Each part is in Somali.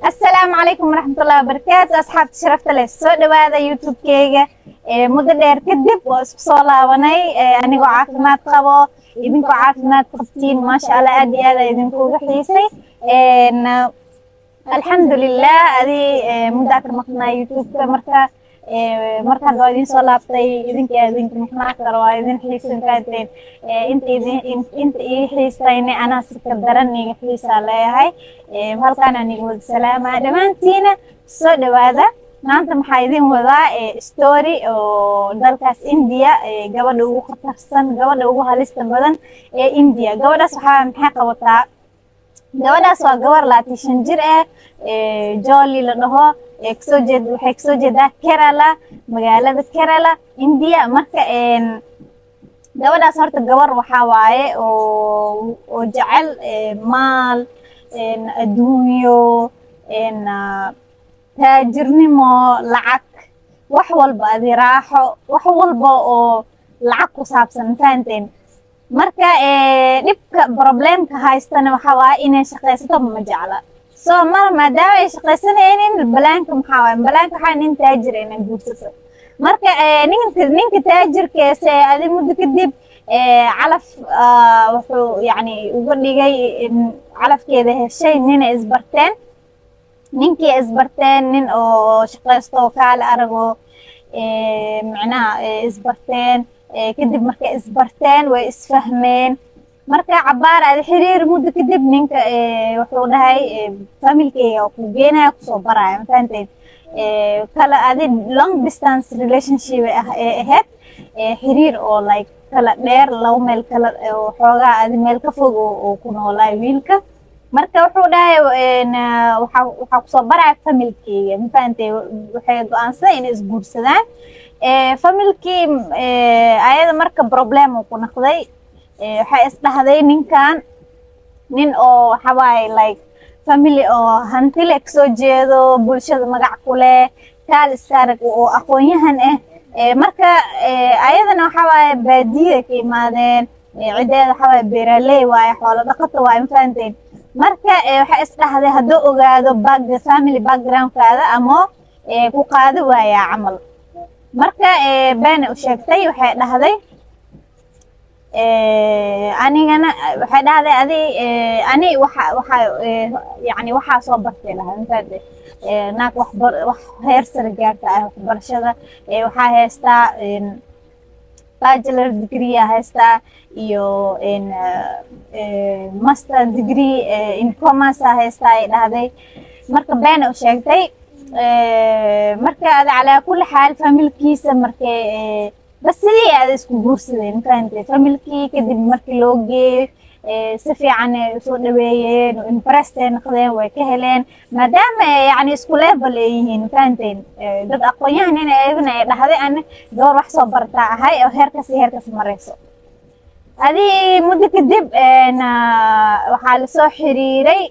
السلام عليكم ورحمة الله وبركاته أصحاب شرفت له سو دواada YouTube keyga muddo dheer kadib oo isku soo laabanay anigoo caafimaad qabo idinkoo caafimaad qabtiin maasha Allah aad iyo aad idinkuga xiisay alxamdulilah adi muddaa ka maqnaa YouTube-ka markaan waa idin soo laabtay idinka maqnaa karo waa idin xiisan kaanteen inta ii xiisayna anaa si ka daran iga xiisaa leeyahay halkaan aniga wada salaama dhammaantiina soo dhawaada maanta maxaa idin wadaa story oo dalkaas India gabadha ugu khatarsan gabadha ugu halista badan ee India gabadhaas maxay qabataa gabadhaas waa gabar 25 jir Jolly la dhaho waxay kasoo jeedaa Kerala magaalada Kerala India marka gabadhaas horta gabar waxaa waaye oo jecel maal adduunyo taajirnimo lacag wax walba adi raaxo wax walba oo lacag ku saabsan fahanteen marka dhibka problemka haystana waxa waa inay shaqeysato ma jecla soo maadaama ay shaqeysanayeen balaanka waxa nin taajir ah inay guursato marka ninka taajirkeesa adi muddo kadib calaf wuxuu yani uga dhigay calafkeeda heshay nin isbarteen ninkii isbarteen nin oo shaqeysto kaale arago macnaha isbarteen kadib markay isbarteen way isfahmeen marka cabaar aad xiriir muddo kadib ninka wuxuu dhahay familkeyga ku geenaya ku soo baraya fahanteen kala adi long distance relationship ahayd xiriir oo like kala dheer laba meel kala xoogaa adi meel ka fog oo ku noolaa wiilka marka wuxuu dhahay waxa ku soo baraya familkeyga fahanteen waxay go'aansadeen inay isguursadaan familkii ayada marka problem ku noqday waxay isdhahday ninkan nin oo waxa waaye like family oo hanti leh kasoo jeedo bulshada magac ku leh kaal istaarag oo aqoon-yahan marka ayadana waxa waaye baadiye ka imaadeen ciideeda waxa waaye beeraley waaye xoolo dhaqato waaye fahanteen marka waxay isdhahday hadduu ogaado family background-kaada ama ku qaadi waaya camal marka been u sheegtay waxay dhahday anigana waxay dhahday ani waxa soo bartay lahayd naag wax heer sare gaarta ah waxbarashada waxa haystaa bachelor degree haystaa iyo master degree in commerce haystaa ay dhahday marka been u sheegtay marka ala kulli xaal familkiisa markay bas sidii aad isku guursadeen fahanteen familkii kadib markii loo geeyo si fiican soo dhaweeyeen oo impressed noqdeen way ka heleen maadaama yani isku level ay yihiin fahanteen dad aqoon-yahan in ayadana ay dhahday ana door wax soo bartaa ahay oo heerkaas marayso adi muddo kadib waxaa la soo xiriiray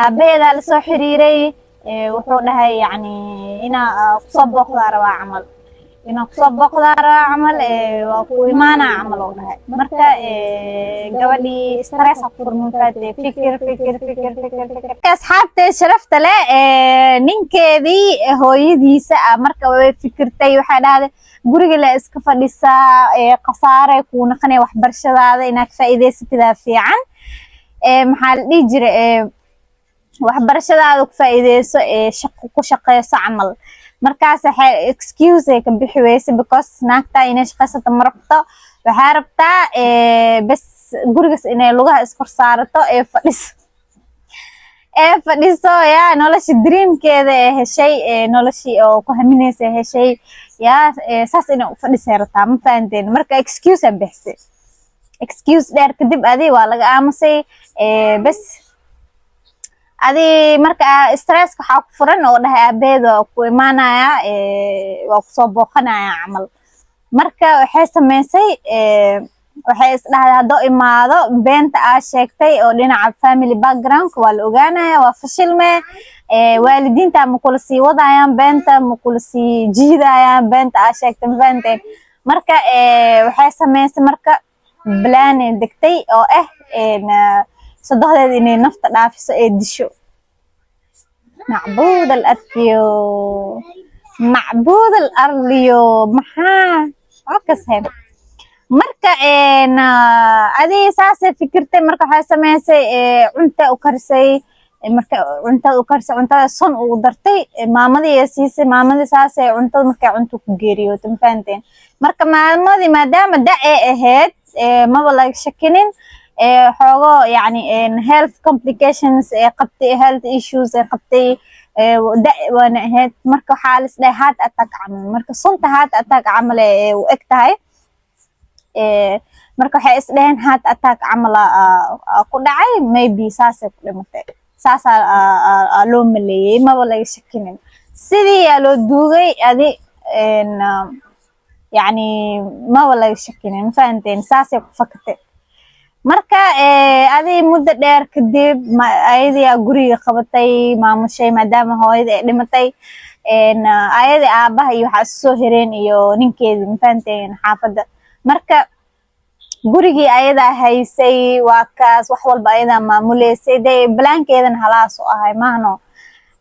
aabaheeda la soo xiriiray wuxuu dhahay yani inaa kusoo booqdaa rabaa camal waa ku imaanaa camal oo dhahay marka gabadhii stress ku furmin faatay fikir asxaabtay sharafta leh ninkeedii hooyadiisa marka way fikirtay waxay dhahday guriga la iska fadhisaa qasaare ku naqanay waxbarashadaada inaad faa'iideysatid fiican maxaa la dhihi jiray waxbarashadaada ku faa'iideyso shaqo ku shaqeyso camal markaas waxay excuse ay ka bixi weysay because naagta inay shaqeysato ma rabto waxay rabtaa bas gurigaas inay lugaha iskor saarato fadhiso yaa nolosha dreamkeeda heshay noloshii oo ku haminaysa heshay yaa saas inay u fadhisay rabtaa ma fahanteen marka excuse ay bixisay excuse dheer kadib adi waa laga aamusay bas adi marka stress waxa ku furan oo dhahay aabeedo ku imaanaya waa ku soo booqanaya camal marka waxay sameysay waxay isdhahday hadduu imaado beenta aa sheegtay oo dhinaca family background waa la ogaanaya waa fashilme waalidiinta ma kula sii wadayaan beenta ma kula sii jiidayaan beenta aa sheegtay fahanteen marka waxay sameysay marka plan degtay oo صدقت إني نفط دافس دشو معبود الأرضيو معبود الأرضيو محا عكسهم marka adii saasay fikirtay marka waxay samaysay cunta u karisay marka cuntada u karisay cuntada sun ugu dartay maamadii ay siisay maamadii saasay cuntada markay cunto ku geeriyootay ma fahanteen marka maamadii maadaama da ay ahayd maba la shakinin xoogo yani health complications qabtay health issues qabtay da waana ahayd marka waxaa la isdhahay heart attack camal marka sunta heart attack camal u eg tahay marka waxay isdhaheen heart attack camal ku dhacay maybe saasay ku dhimatay saasaa loo maleeyay maba laga shakinin sidii yaa loo duugay adi yani maba laga shakinin ma fahanteen saasay ku fakatay marka adi muddo dheer kadib ayadii guriga qabatay maamushay maadaama hooyada ay dhimatay ayadii aabaha iyo waxaa soo hireen iyo ninkeedii ma fahanteen xaafadda marka gurigii ayadaa haysay waa kaas wax walba ayadaa maamuleysay dee balaankeedan halaas u ahay maahno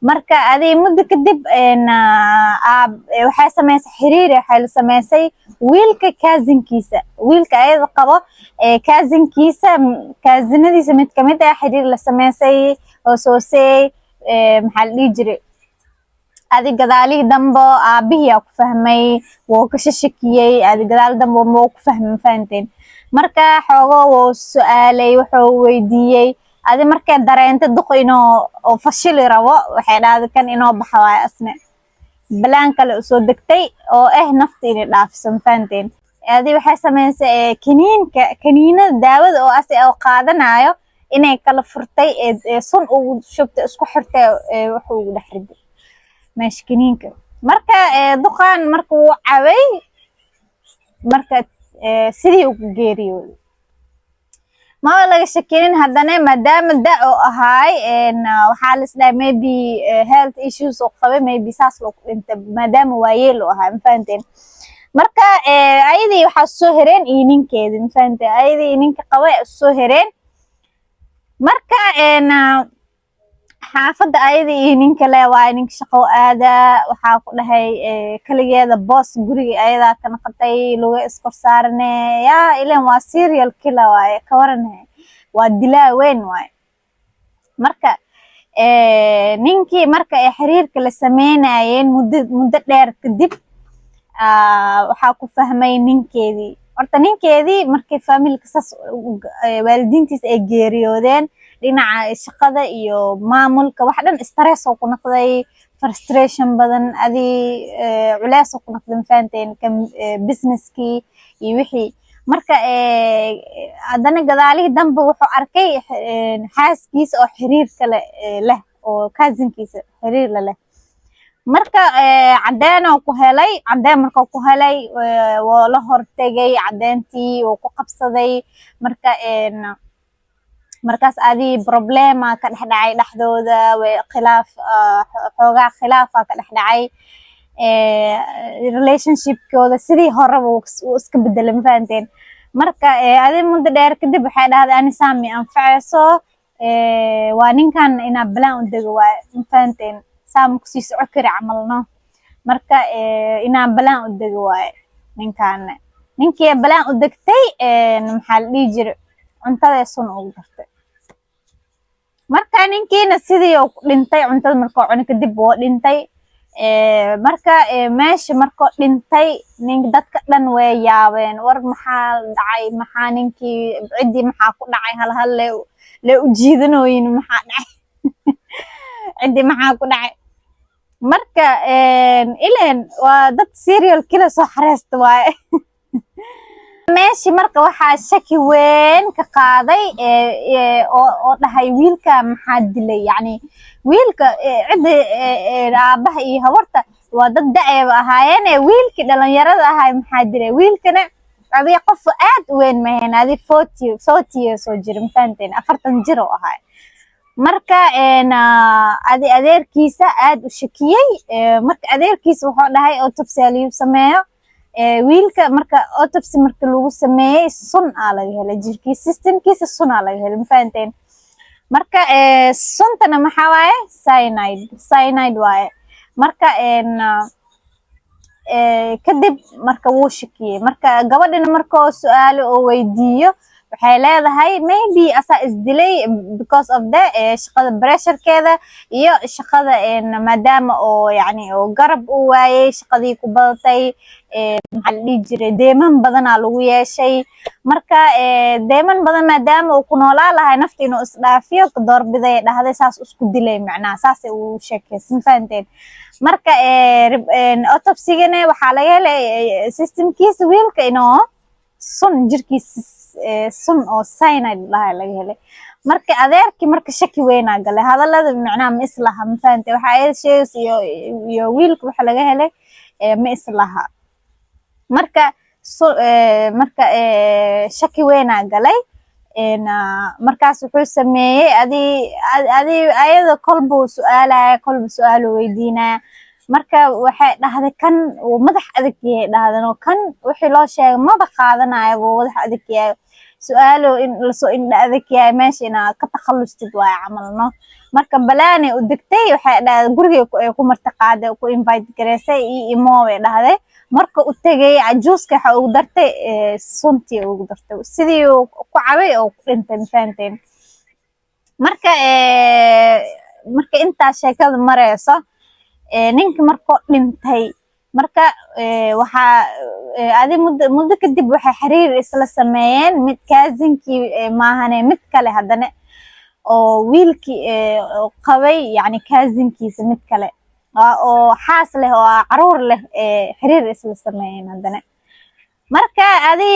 marka adii muddo kadib waxay samaysay xiriir waxay la samaysay wiilka kaazinkiisa wiilka ayada qabo kaazinadiisa mid kamid ah xiriir la samaysay oo soosey maxaa la dhihi jiray adi gadaalihii dambo aabihiyaa ku fahmay wuu ka shashakiyey adi gadaal dambo wuu ku fahmay fahanteen marka xoogo wuu su-aalay wuxuu weydiiyey adi markay dareentay duq inuu fashili rabo waxay dhahday kan inoo baxa waayo asne balaan kale usoo degtay oo nafta inay dhaafiso ma fahanteen adi waxay samaysay kaniinada daawada oo asi oo qaadanayo inay kala furtay sun ugu shubtay isku xirtay wuxuu ugu dhex riday meesha kaniinka marka duqaan marka wuu cabay marka sidii ugu geeriyooday maba laga shakinin haddana maadaama da oo ahaay waxaa la isdhahay maybe health issues oo qabay maybe saas loo ku dhintay maadaama waayeel oo ahaay ma fahanteen marka ayadii waxaa soo hereen iyo ninkeedii ma fahanteen ayadii iyo ninka qabay soo hereen marka xaafadda ayadii iyo ninka le waaye ninka shaqo aada waxaa ku dhahay kaligeeda boos guriga ayadaa ka naqatay luga iskor saarane yaa ilan waa serial killer waaye ka warane waa dilaa weyn waaye marka ninkii marka xiriirka la sameynayeen muddo dheer kadib waxaa ku fahmay ninkeedii horta ninkeedii markii familka saas waalidiintiisa ay geeriyoodeen dhinaca shaqada iyo maamulka wax dhan stress oo ku noqday frustration badan adii culeys oo ku noqday ma fahanteen businesskii iyo wixii marka haddana gadaalihii dambe wuxuu arkay xaaskiisa oo xiriir kale leh oo cousinkiisa xiriir la leh marka cadeen oo ku helay cadeen markuu ku helay wuu la hortegay cadeentii wuu ku qabsaday marka markaas adii problema ka dhex dhacay dhexdooda khilaaf xoogaa khilaafa ka dhex dhacay relationshipkooda sidii horeba wuu iska bedelay ma fahanteen marka adii muddo dheer kadib waxay dhahday ani saami anfacayso waa ninkan inaa balaan u dego waaye ma fahanteen saama kusii soco kari camalno marka inaa balaan u dego waaye ninkaana ninkii balaan u degtay maxaa la dhihi jiray cuntaday sun ugu dartay marka ninkiina sidii uu dhintay cuntada markuu cunay kadib wuu dhintay marka meesha markuu dhintay dadka dhan way yaabeen war maxaa dhacay maxaa ninkii ciddii maxaa ku dhacay hal le u jiidanooyin maxaa dhacay ciddii maxaa ku dhacay marka ileen waa dad serial killer soo xareesta waaye meeshii marka waxaa shaki weyn ka qaaday oo dhahay wiilka maxaa dilay yani wiilka cidda aabaha iyo habarta waa dad da-eeba ahaayeen wiilkii dhalinyarada ahay maxaa dilay wiilkana adii qof aad u weyn mahayn adii 40 soo jira ma fahanteen 40 jir oo ahay marka adi adeerkiisa aad u shakiyey marka adeerkiisa wuxuu dhahay autopsy lagu sameeyo wiilka marka autopsy marka lagu sameeyay sun laga helay jirkiisa systemkiisa sun laga helay ma fahanteen marka suntana maxaa waaye cyanide waaye marka kadib marka wuu shakiyey marka gabadhina markoo su-aalo oo weydiiyo waxay leedahay maybe asaa isdilay because of the shaqada pressurekeeda iyo shaqada maadaama oo yani oo garab u waayey shaqadii ku badatay maxaa la dhihi jiray deeman badanaa lagu yeeshay marka deeman badan maadaama uu ku noolaa lahay nafta inuu isdhaafiyo doorbiday dhahday saas isku dilay macnaha saasay uu sheekaysan fahanteen marka autopsigana waxaa laga helay systemkiisa wiilka inoo sun jirkiisa sun oo cyanide laha laga helay marka adeerkii marka shaki weynaa galay hadalada macnaha ma islaha ma fahantay waxa ay sheegaysa iyo wiilka waxa laga helay ma islaha marka shaki weynaa galay markaas wuxuu sameeyey ayada kolbuu su-aalaya kolba su-aalo weydiinaya marka waxay dhahday kan uu madax adag yahay dhahdan oo kan wixii loo sheegay maba qaadanayo buu madax adag yahay su-aalo in lasoo indha adag yahay meesha inaad ka takhallustid waayo camal no marka balaanay u degtay waxay dhahday guriga ku martiqaaday ku invite gareysay iyo imoobay dhahday marka u tagay cajuuska waxa ugu dartay suntii ugu dartay sidii uu ku cabay oo ku dhintay fahanteen marka intaa sheekada mareyso ninka markoo dhintay marka waxaa adi muddo kadib waxay xiriir isla sameeyeen mid kaazinkii maahane mid kale haddana oo wiilkii qabay yani kaazinkiisa mid kale oo xaas leh oo caruur leh xiriir isla sameeyeen haddana marka adi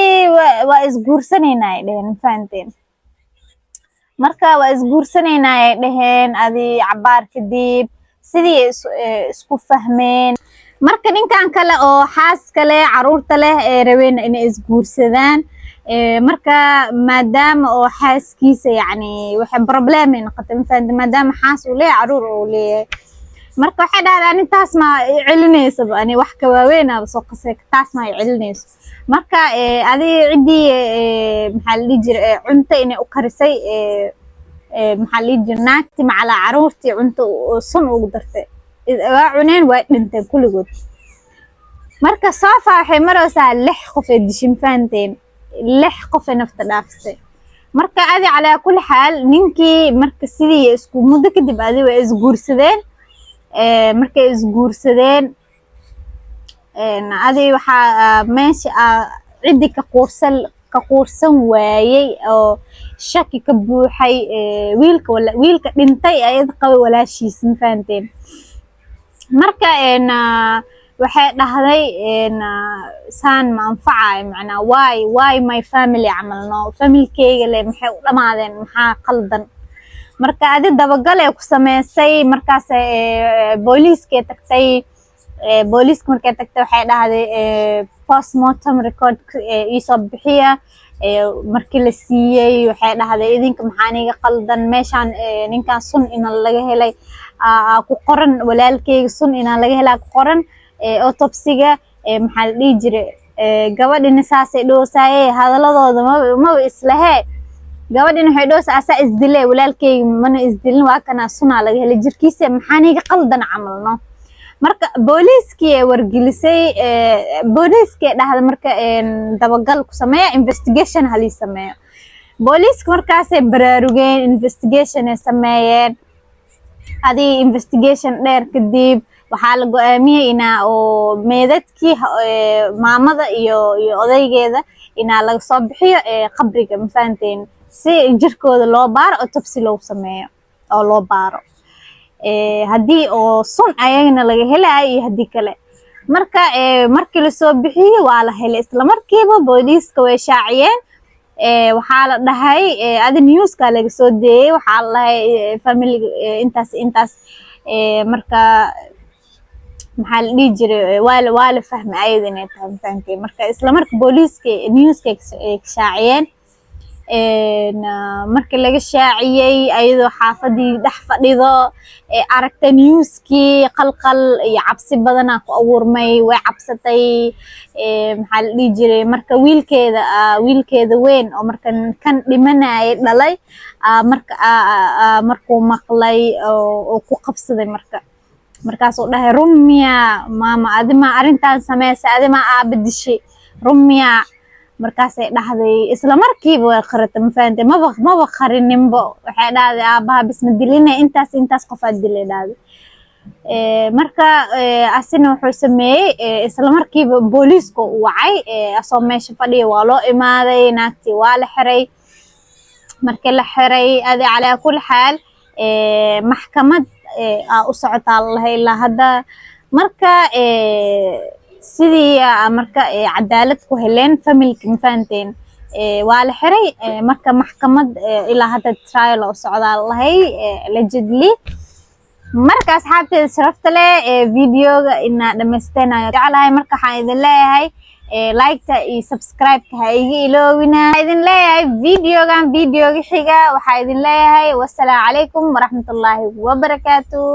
waa isguursanayna ay dheheen fahanteen marka waa isguursanayna ay dheheen adi cabaar kadib sidii isku fahmeen marka ninkan kale oo xaas kale caruurta leh rabeen inay isguursadaan marka maadaama oo xaaskiisa yani waxa problem ay noqotay maadaama xaas uu leeyahay caruur uu leeyahay marka waxay dhahdaan intaas ma celinayso ani wax ka waaweyn ah soo qasay taas ma celinayso marka adi cidii maxaa la dhihi jiray cunto inay u karisay maxaa la dhihi jiray naagti macala caruurtii cunto sun ugu dartay waa cuneen waa dhinteen kulligood marka saafa waxay maraysaa 6 qof ee dishin fahanteen 6 qof ee nafta dhaafsay marka adi calaa kulli xaal ninkii marka sidii isku muddo kadib adi way isguursadeen markay isguursadeen adi waxaa meesha ciddi ka quursan waayey oo shaki ka buuxay wiilka dhintay ayad qabay walaashiisa ma fahanteen marka waxay dhahday saan ma anfacayo macnaa why my family camalno familkeyga le maxay u dhamaadeen maxaa qaldan marka adi dabagal ee ku sameysay markaas booliiskee tagtay booliiska markay tagtay waxay dhahday postmortem record iisoo bixiya markii la siiyey waxay dhahday idinka maxaa niga qaldan meeshaan ninkan sun ina laga helay ku qoran walaalkeyga sun ina laga helaa ku qoran autopsiga maxaa la dhihi jiray gabadhina saasay dhoosaayey hadaladooda maba islahee gabadhina waxay dhoosa asaa isdilay walaalkeyga mana isdilin waa kana sunaa laga helay jirkiisa maxaa niga qaldan camalno marka booliiskii wargelisay booliiskii dhahday marka dabagal ku sameeya investigation halii sameeyo booliiska markaasay baraarugeen investigation ay sameeyeen adii investigation dheer kadib waxaa la go'aamiyey inaa oo meedadkii maamada iyo odaygeeda inaa laga soo bixiyo qabriga ma fahanteen si jirkooda loo baaro autopsy loo sameeyo oo loo baaro haddii oo sun ayagana laga helayo iyo haddii kale marka markii lasoo bixiyey waa la helay isla markiiba booliiska way shaaciyeen waxaa la dhahay adi newska laga soo deeyey waxaa la dhahay familiga intaas marka maxaa la dhihi jiray waa la fahmay ayada inay tahay fahamkay marka isla marka booliiska newska ay shaaciyeen markii laga shaaciyay ayadoo xaafadii dhex fadhido aragtay newskii qalqal iyo cabsi badan ku abuurmay way cabsatay maxaa la dhihi jiray marka wiilkeeda weyn oo markan kan dhimanayay dhalay markuu maqlay oo ku qabsaday markaasuu dhahay rumiya maama adima arintan sameysay adima aaba dishay rumiya markaasay dhahday isla markiiba way qaratay ma fahamtay maba qarininba waxay dhahday aabaha bisma dilina intaas qof aad dilay dhahday marka asina wuxuu sameeyay isla markiiba booliisku u wacay asoo meesha fadhiya waa loo imaaday naagtii waa la xiray markii la xiray adi calaa kulli xaal maxkamad u socotaa lahay ilaa hadda marka sidii marka cadaalad ku heleen familka ma fahanteen waa la xiray marka maxkamad ilaa hadda trial oo socdaa lahay allegedly marka asxaabteeda sharafta leh videoga ina dhameysteenayo jeclahay marka waxaan idin leeyahay like-ta iyo subscribe-ka ha iga iloowina waxaan idin leeyahay videoga xiga waxaan idin leeyahay wassalaamu calaykum waraxmatullaahi wabarakaatuh